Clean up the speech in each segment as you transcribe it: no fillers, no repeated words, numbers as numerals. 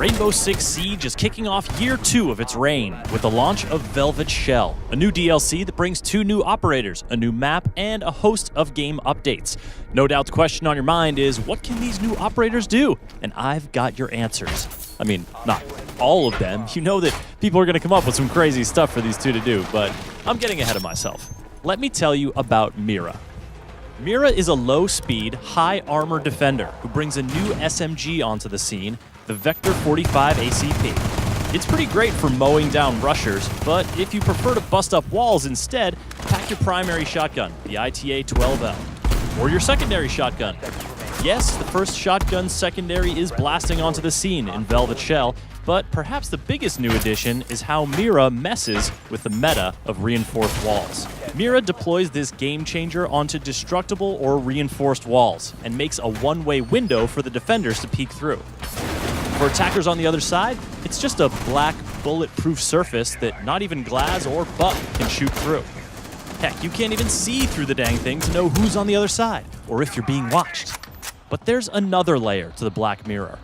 Rainbow Six Siege is kicking off year 2 of its reign with the launch of Velvet Shell, a new DLC that brings 2 new operators, a new map, and a host of game updates. No doubt the question on your mind is, what can these new operators do? And I've got your answers. I mean, not all of them. You know that people are going to come up with some crazy stuff for these 2 to do, but I'm getting ahead of myself. Let me tell you about Mira. Mira is a low-speed, high-armor defender who brings a new SMG onto the scene, the Vector 45 ACP. It's pretty great for mowing down rushers, but if you prefer to bust up walls instead, pack your primary shotgun, the ITA-12L, or your secondary shotgun. Yes, the first shotgun secondary is blasting onto the scene in Velvet Shell, but perhaps the biggest new addition is how Mira messes with the meta of reinforced walls. Mira deploys this game changer onto destructible or reinforced walls and makes a one-way window for the defenders to peek through. For attackers on the other side, it's just a black, bulletproof surface that not even Glaz or Buck can shoot through. Heck, you can't even see through the dang thing to know who's on the other side, or if you're being watched. But there's another layer to the Black Mirror.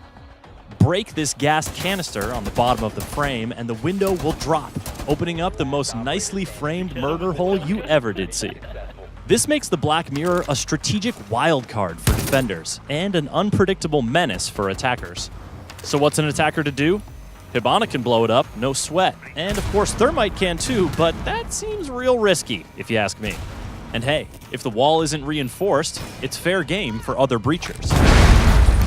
Break this gas canister on the bottom of the frame and the window will drop, opening up the most nicely framed murder hole you ever did see. This makes the Black Mirror a strategic wildcard for defenders and an unpredictable menace for attackers. So what's an attacker to do? Hibana can blow it up, no sweat. And of course Thermite can too, but that seems real risky, if you ask me. And hey, if the wall isn't reinforced, it's fair game for other breachers.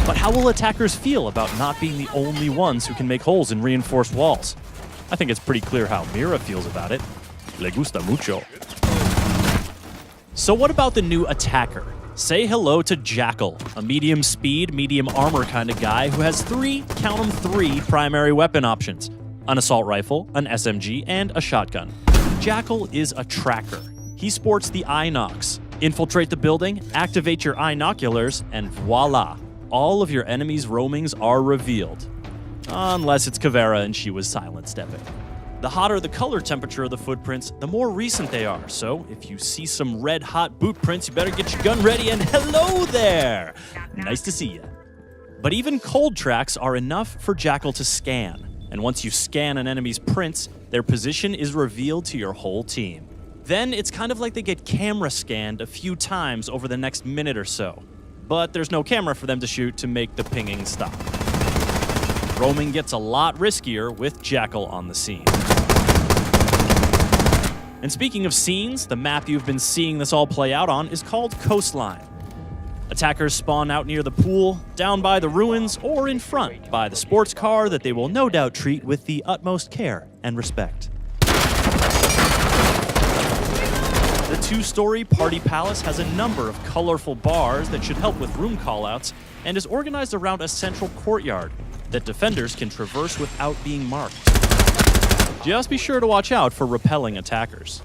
But how will attackers feel about not being the only ones who can make holes in reinforced walls? I think it's pretty clear how Mira feels about it. Le gusta mucho. So what about the new attacker? Say hello to Jackal, a medium speed, medium armor kind of guy who has 3 primary weapon options: an assault rifle, an SMG, and a shotgun. Jackal is a tracker. He sports the Inox. Infiltrate the building, activate your inoculars, and voila! All of your enemies' roamings are revealed. Unless it's Caveira and she was silent stepping. The hotter the color temperature of the footprints, the more recent they are. So if you see some red hot boot prints, you better get your gun ready and hello there! Nice to see you. But even cold tracks are enough for Jackal to scan. And once you scan an enemy's prints, their position is revealed to your whole team. Then it's kind of like they get camera scanned a few times over the next minute or so. But there's no camera for them to shoot to make the pinging stop. Roaming gets a lot riskier with Jackal on the scene. And speaking of scenes, the map you've been seeing this all play out on is called Coastline. Attackers spawn out near the pool, down by the ruins, or in front by the sports car that they will no doubt treat with the utmost care and respect. The 2-story Party Palace has a number of colorful bars that should help with room callouts and is organized around a central courtyard that defenders can traverse without being marked. Just be sure to watch out for repelling attackers.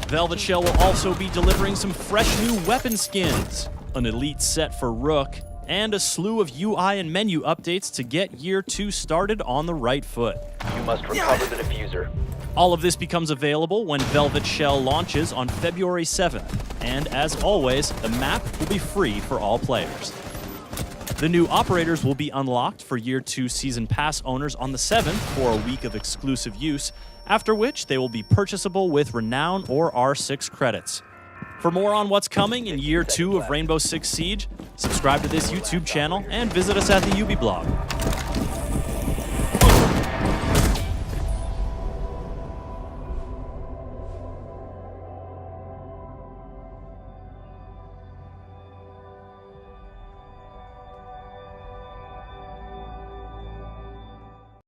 Velvet Shell will also be delivering some fresh new weapon skins, an elite set for Rook, and a slew of UI and menu updates to get Year 2 started on the right foot. You must recover the diffuser. All of this becomes available when Velvet Shell launches on February 7th, and as always, the map will be free for all players. The new operators will be unlocked for Year 2 Season Pass owners on the 7th for a week of exclusive use, after which they will be purchasable with Renown or R6 credits. For more on what's coming in Year 2 of Rainbow Six Siege, subscribe to this YouTube channel and visit us at the Ubi blog.